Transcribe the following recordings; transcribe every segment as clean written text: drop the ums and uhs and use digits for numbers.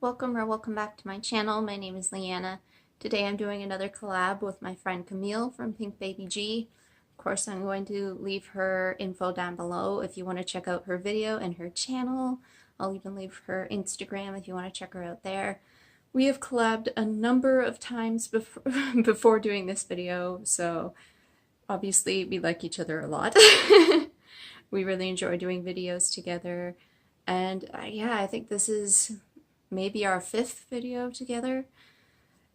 welcome back to my channel. My name is Liana. Today I'm doing another collab with my friend Camille from PinkBabyG. Of course, I'm going to leave her info down below if you want to check out her video and her channel. I'll even leave her Instagram if you want to check her out there. We have collabed a number of times before doing this video, so obviously we like each other a lot. We really enjoy doing videos together, and yeah, I think this is maybe our 5th video together,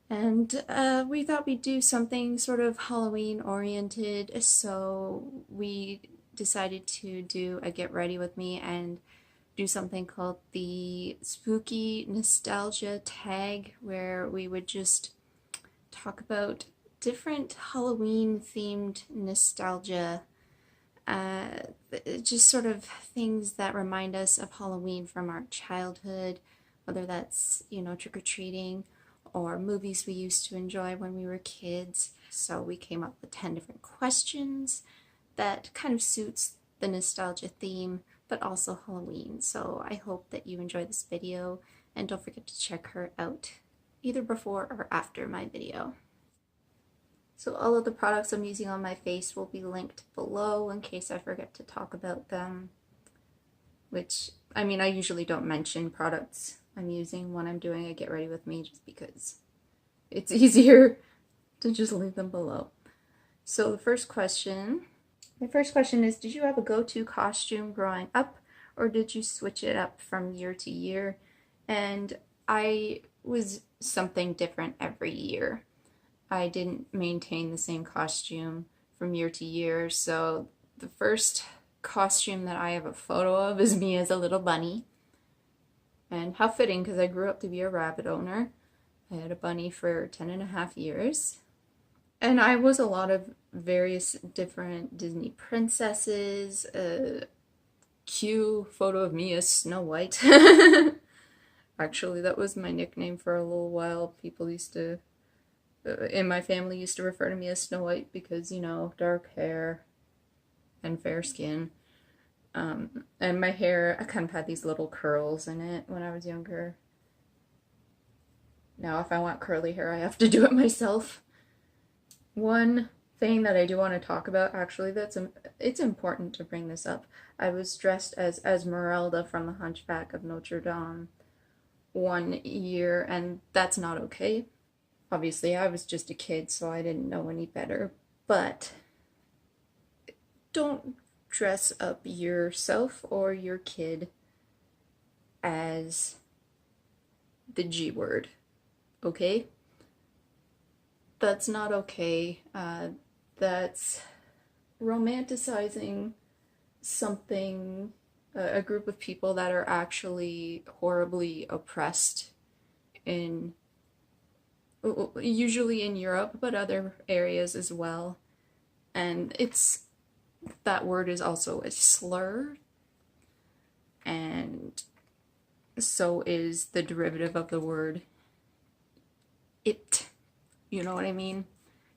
and we thought we'd do something sort of Halloween oriented, so we decided to do a get ready with me and do something called the spooky nostalgia tag, where we would just talk about different Halloween themed nostalgia, just sort of things that remind us of Halloween from our childhood, whether that's, you know, trick-or-treating or movies we used to enjoy when we were kids. So we came up with 10 different questions that kind of suits the nostalgia theme, but also Halloween. So I hope that you enjoy this video, and don't forget to check her out either before or after my video. So all of the products I'm using on my face will be linked below in case I forget to talk about them, which, I mean, I usually don't mention products I'm using when I'm doing a get ready with me, just because it's easier to just leave them below. So my first question is, did you have a go-to costume growing up, or did you switch it up from year to year? And I was something different every year. I didn't maintain the same costume from year to year, so the first costume that I have a photo of is me as a little bunny. And how fitting, because I grew up to be a rabbit owner. I had a bunny for 10.5 years. And I was a lot of various different Disney princesses. Cute photo of me as Snow White. Actually, that was my nickname for a little while. People used to, in my family, used to refer to me as Snow White because, you know, dark hair and fair skin. And my hair, I kind of had these little curls in it when I was younger. Now, if I want curly hair, I have to do it myself. One thing that I do want to talk about, actually, it's important to bring this up. I was dressed as Esmeralda from The Hunchback of Notre Dame one year, and that's not okay. Obviously, I was just a kid, so I didn't know any better, but don't dress up yourself or your kid as the G word, okay? That's not okay. That's romanticizing something, a group of people that are actually horribly oppressed usually in Europe, but other areas as well. And that word is also a slur, and so is the derivative of the word it. You know what I mean?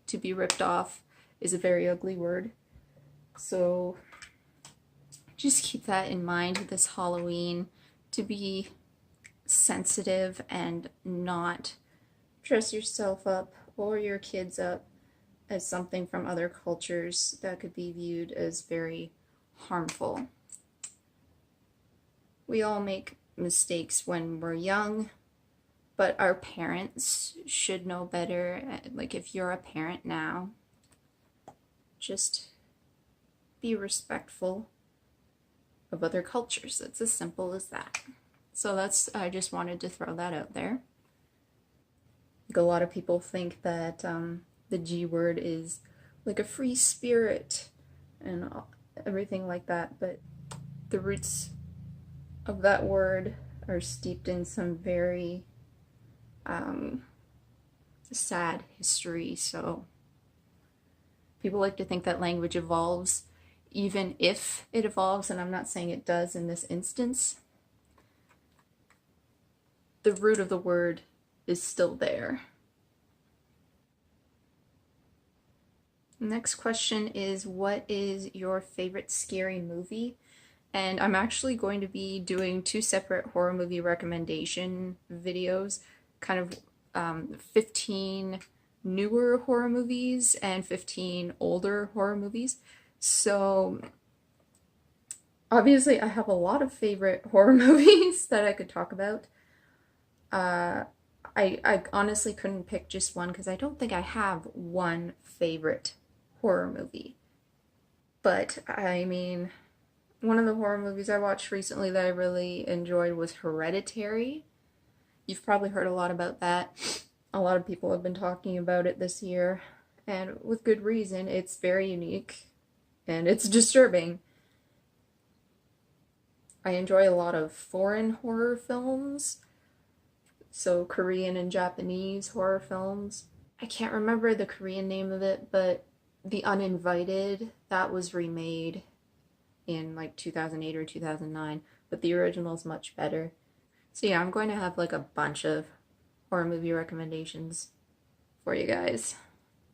To be ripped off is a very ugly word. So just keep that in mind this Halloween, to be sensitive and not dress yourself up or your kids up as something from other cultures that could be viewed as very harmful. We all make mistakes when we're young, but our parents should know better. Like, if you're a parent now, just be respectful of other cultures. It's as simple as that. So I just wanted to throw that out there. Like, a lot of people think that the G word is like a free spirit and everything like that, but the roots of that word are steeped in some very sad history. So people like to think that language evolves, even if it evolves, and I'm not saying it does in this instance. The root of the word is still there. Next question is, what is your favorite scary movie? and I'm actually going to be doing 2 separate horror movie recommendation videos, kind of 15 newer horror movies and 15 older horror movies. So obviously I have a lot of favorite horror movies that I could talk about. I honestly couldn't pick just one because I don't think I have one favorite horror movie. But I mean, one of the horror movies I watched recently that I really enjoyed was Hereditary. You've probably heard a lot about that. A lot of people have been talking about it this year, and with good reason. It's very unique, and it's disturbing. I enjoy a lot of foreign horror films, so Korean and Japanese horror films. I can't remember the Korean name of it, but The Uninvited, that was remade in like 2008 or 2009, but the original is much better. So yeah, I'm going to have like a bunch of horror movie recommendations for you guys.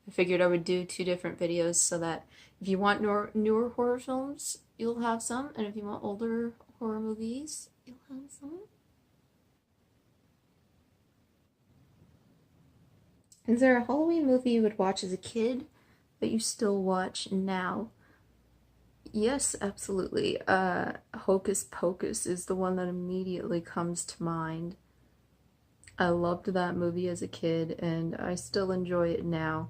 I figured I would do 2 different videos so that if you want newer horror films, you'll have some, and if you want older horror movies, you'll have some. Is there a Halloween movie you would watch as a kid that you still watch now? Yes, absolutely. Hocus Pocus is the one that immediately comes to mind. I loved that movie as a kid, and I still enjoy it now.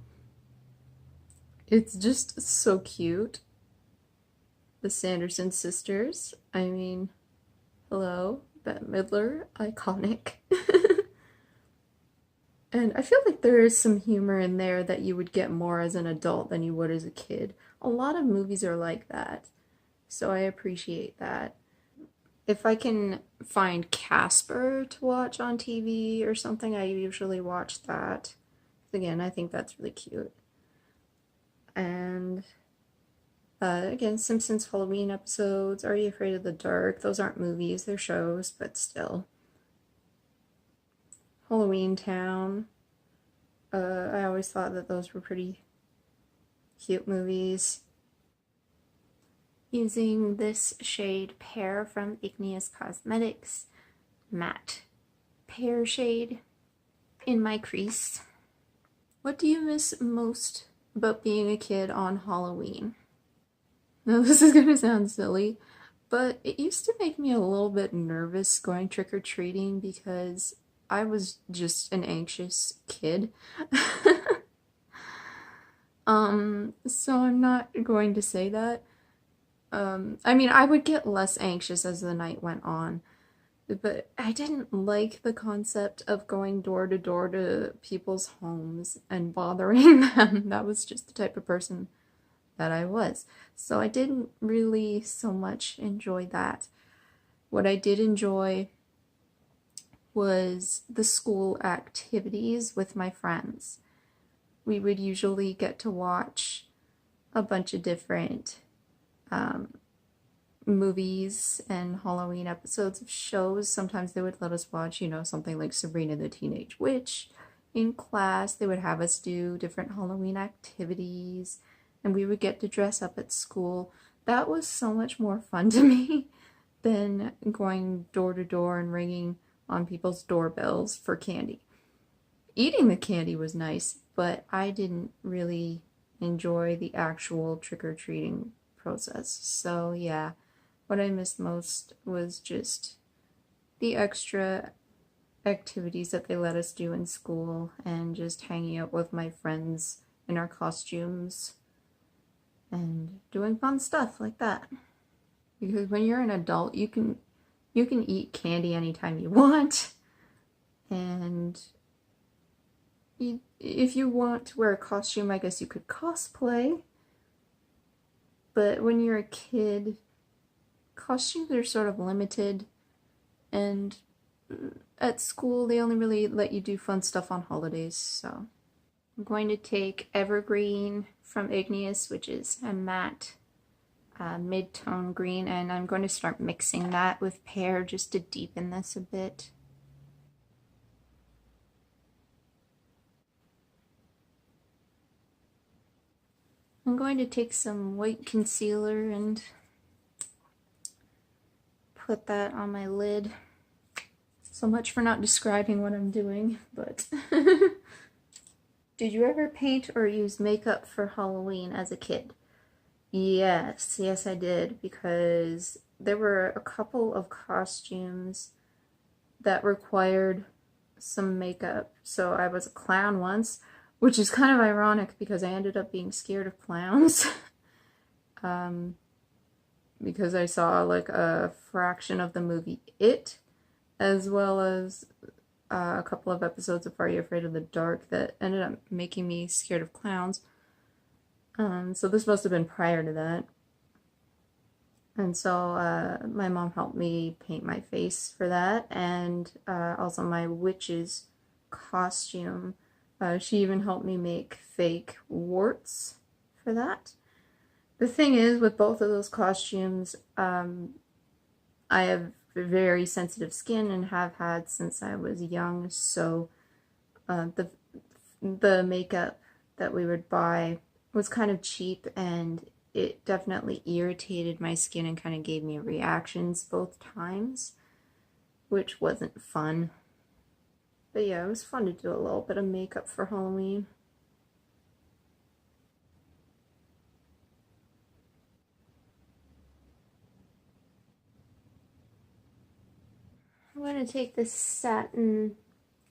It's just so cute. The Sanderson sisters. I mean, hello, Bette Midler, iconic. And I feel like there is some humor in there that you would get more as an adult than you would as a kid. A lot of movies are like that, so I appreciate that. If I can find Casper to watch on TV or something, I usually watch that. Again, I think that's really cute. And again, Simpsons Halloween episodes, Are You Afraid of the Dark? Those aren't movies, they're shows, but still. Halloween Town. I always thought that those were pretty cute movies. Using this shade Pear from Igneous Cosmetics, matte pear shade in my crease. What do you miss most about being a kid on Halloween? Now this is gonna sound silly, but it used to make me a little bit nervous going trick-or-treating because I was just an anxious kid. So I'm not going to say that. I mean, I would get less anxious as the night went on, but I didn't like the concept of going door to door to people's homes and bothering them. That was just the type of person that I was. So I didn't really so much enjoy that. What I did enjoy was the school activities with my friends. We would usually get to watch a bunch of different movies and Halloween episodes of shows. Sometimes they would let us watch, you know, something like Sabrina the Teenage Witch. In class, they would have us do different Halloween activities, and we would get to dress up at school. That was so much more fun to me than going door to door and ringing on people's doorbells for candy. Eating the candy was nice, but I didn't really enjoy the actual trick-or-treating process. So yeah, what I missed most was just the extra activities that they let us do in school and just hanging out with my friends in our costumes and doing fun stuff like that. Because when you're an adult, you can eat candy anytime you want, and if you want to wear a costume, I guess you could cosplay. But when you're a kid, costumes are sort of limited, and at school they only really let you do fun stuff on holidays. So I'm going to take Evergreen from Igneous, which is a matte mid-tone green, and I'm going to start mixing that with Pear just to deepen this a bit. I'm going to take some white concealer and put that on my lid. So much for not describing what I'm doing, but... Did you ever paint or use makeup for Halloween as a kid? Yes, I did, because there were a couple of costumes that required some makeup. So I was a clown once, which is kind of ironic because I ended up being scared of clowns. Because I saw like a fraction of the movie It, as well as a couple of episodes of Are You Afraid of the Dark that ended up making me scared of clowns. So this must have been prior to that. And so my mom helped me paint my face for that, and also my witch's costume. She even helped me make fake warts for that. The thing is, with both of those costumes, I have very sensitive skin and have had since I was young, so the makeup that we would buy was kind of cheap, and it definitely irritated my skin and kind of gave me reactions both times, which wasn't fun. But yeah, it was fun to do a little bit of makeup for Halloween. I'm going to take this satin,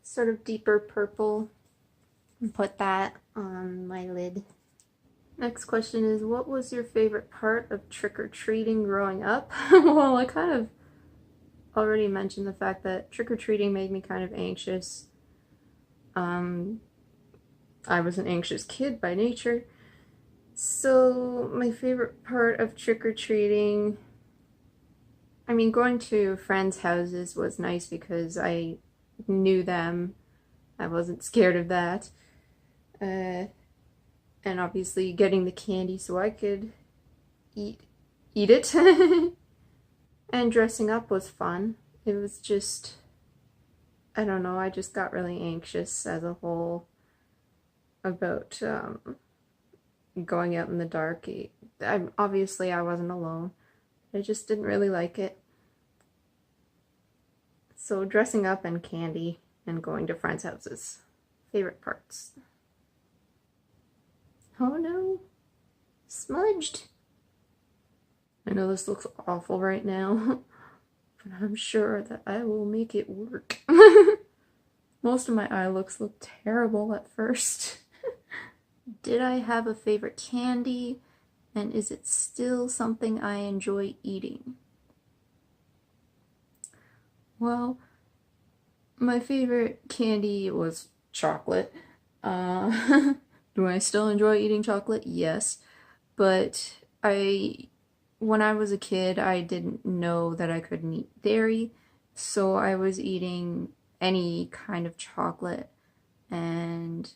sort of deeper purple, and put that on my lid. Next question is, what was your favorite part of trick-or-treating growing up? Well, I kind of already mentioned the fact that trick-or-treating made me kind of anxious. I was an anxious kid by nature. So my favorite part of trick-or-treating, I mean, going to friends' houses was nice because I knew them. I wasn't scared of that. And obviously getting the candy so I could eat it. And dressing up was fun. It was just, I don't know, I just got really anxious as a whole about going out in the dark. Obviously I wasn't alone. I just didn't really like it. So dressing up and candy and going to friends' houses, favorite parts. Oh no, smudged. I know this looks awful right now, but I'm sure that I will make it work. Most of my eye looks look terrible at first. Did I have a favorite candy, and is it still something I enjoy eating? Well, my favorite candy was chocolate. Do I still enjoy eating chocolate? Yes. But when I was a kid, I didn't know that I couldn't eat dairy, so I was eating any kind of chocolate. And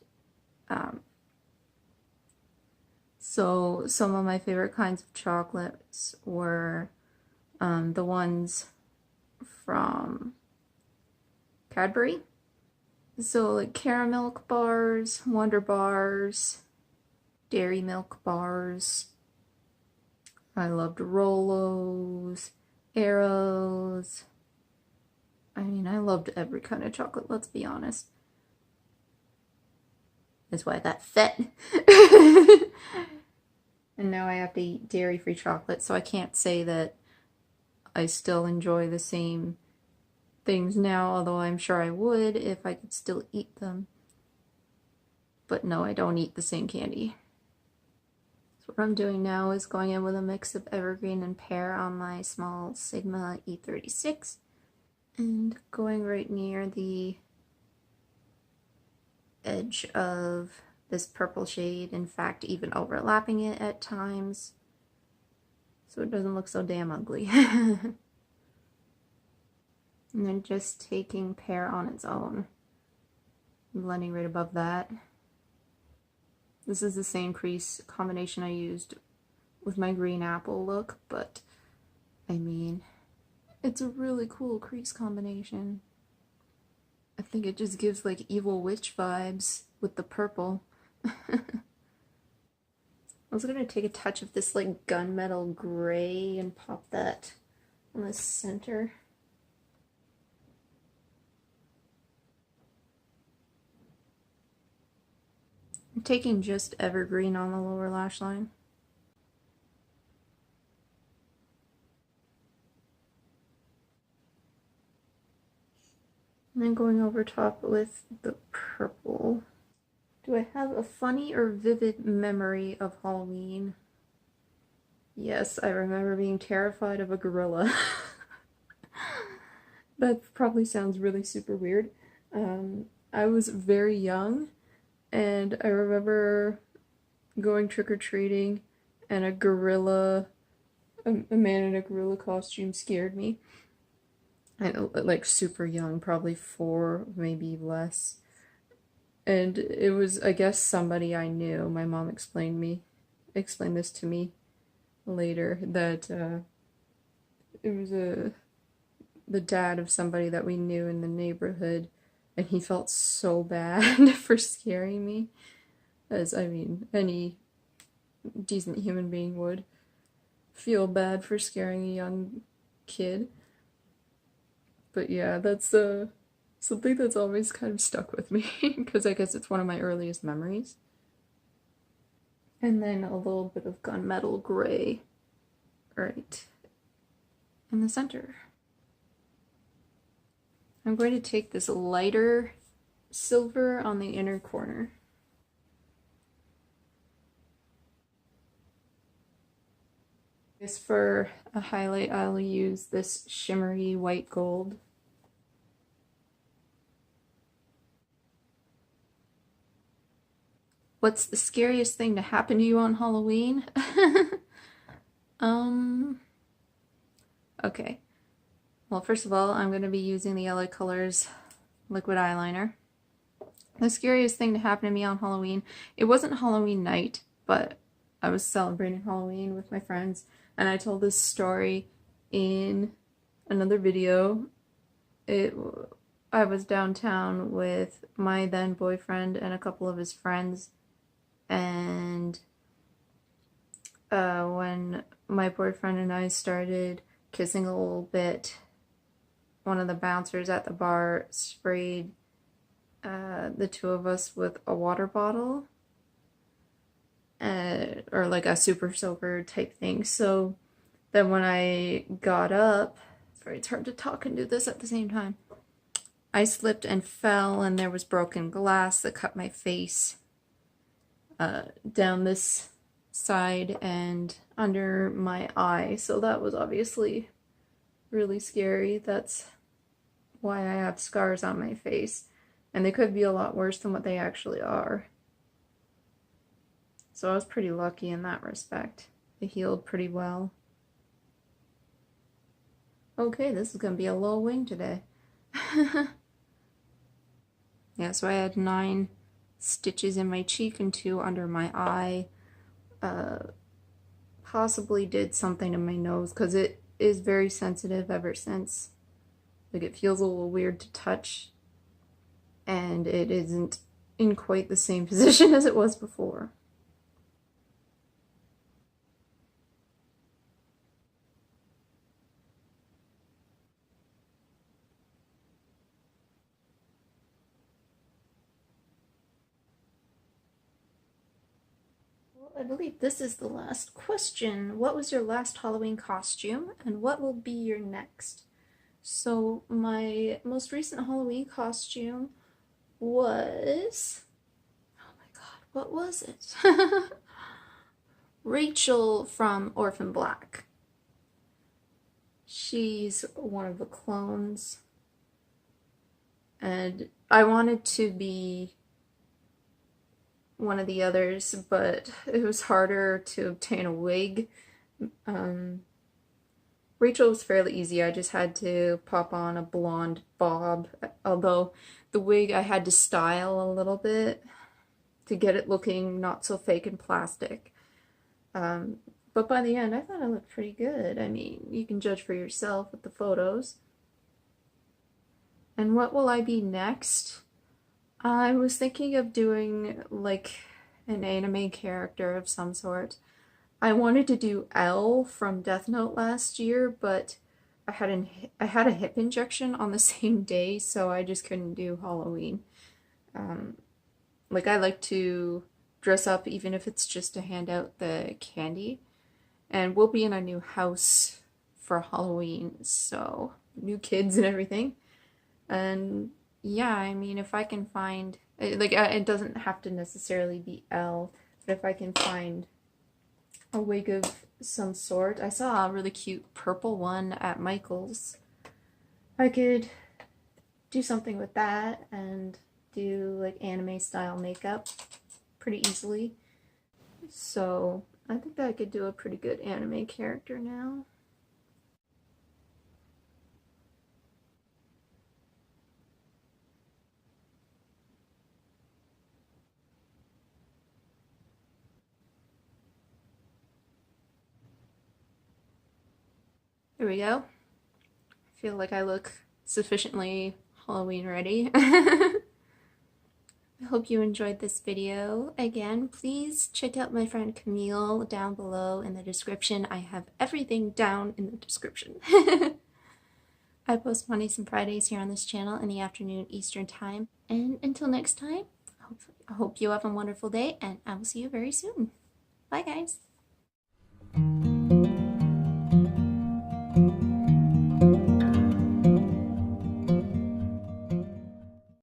so some of my favorite kinds of chocolates were the ones from Cadbury. So like caramel bars, Wonder bars, Dairy Milk bars. I loved Rolos, Arrows. I mean, I loved every kind of chocolate, let's be honest. That's why I got fat. And now I have to eat dairy-free chocolate, so I can't say that I still enjoy the same things now, although I'm sure I would if I could still eat them. But no, I don't eat the same candy. So what I'm doing now is going in with a mix of Evergreen and Pear on my small Sigma E36 and going right near the edge of this purple shade, in fact even overlapping it at times so it doesn't look so damn ugly. And then just taking Pear on its own, blending right above that. This is the same crease combination I used with my green apple look, but I mean, it's a really cool crease combination. I think it just gives like evil witch vibes with the purple. I was gonna take a touch of this like gunmetal gray and pop that in the center. I'm taking just Evergreen on the lower lash line. And then going over top with the purple. Do I have a funny or vivid memory of Halloween? Yes, I remember being terrified of a gorilla. That probably sounds really super weird. I was very young, and I remember going trick-or-treating, and a man in a gorilla costume scared me. And like super young, probably 4, maybe less. And it was, I guess, somebody I knew. My mom explained this to me later, that it was the dad of somebody that we knew in the neighborhood, and he felt so bad for scaring me, as I mean any decent human being would feel bad for scaring a young kid. But yeah, that's something that's always kind of stuck with me, because I guess it's one of my earliest memories. And then a little bit of gunmetal gray right in the center. I'm going to take this lighter silver on the inner corner. As for a highlight, I'll use this shimmery white gold. What's the scariest thing to happen to you on Halloween? Okay. Well, first of all, I'm going to be using the LA Colors liquid eyeliner. The scariest thing to happen to me on Halloween, it wasn't Halloween night, but I was celebrating Halloween with my friends, and I told this story in another video. I was downtown with my then boyfriend and a couple of his friends, and when my boyfriend and I started kissing a little bit, one of the bouncers at the bar sprayed the two of us with a water bottle, or like a super soaker type thing. So then when I got up, sorry, it's hard to talk and do this at the same time, I slipped and fell, and there was broken glass that cut my face down this side and under my eye. So that was obviously really scary. That's why I have scars on my face, and they could be a lot worse than what they actually are. So I was pretty lucky in that respect. It healed pretty well. Okay, this is gonna be a low wing today. Yeah, so I had 9 stitches in my cheek and 2 under my eye. Possibly did something to my nose, because it is very sensitive ever since. Like, it feels a little weird to touch, and it isn't in quite the same position as it was before. I believe this is the last question. What was your last Halloween costume, and what will be your next? So my most recent Halloween costume was, oh my god, what was it? Rachel from Orphan Black. She's one of the clones, and I wanted to be one of the others, but it was harder to obtain a wig. Rachel was fairly easy. I just had to pop on a blonde bob, although the wig I had to style a little bit to get it looking not so fake and plastic. But by the end, I thought I looked pretty good. I mean, you can judge for yourself with the photos. And what will I be next? I was thinking of doing like an anime character of some sort. I wanted to do Elle from Death Note last year, but I had a hip injection on the same day, so I just couldn't do Halloween. Like, I like to dress up even if it's just to hand out the candy. And we'll be in a new house for Halloween, so new kids and everything. And yeah, I mean, if I can find, like, it doesn't have to necessarily be Elle, but if I can find a wig of some sort. I saw a really cute purple one at Michael's. I could do something with that and do like anime style makeup pretty easily. So I think that I could do a pretty good anime character now. There we go. I feel like I look sufficiently Halloween ready. I hope you enjoyed this video. Again, please check out my friend Camille down below in the description. I have everything down in the description. I post Mondays and Fridays here on this channel in the afternoon Eastern time. And until next time, I hope you have a wonderful day, and I will see you very soon. Bye, guys.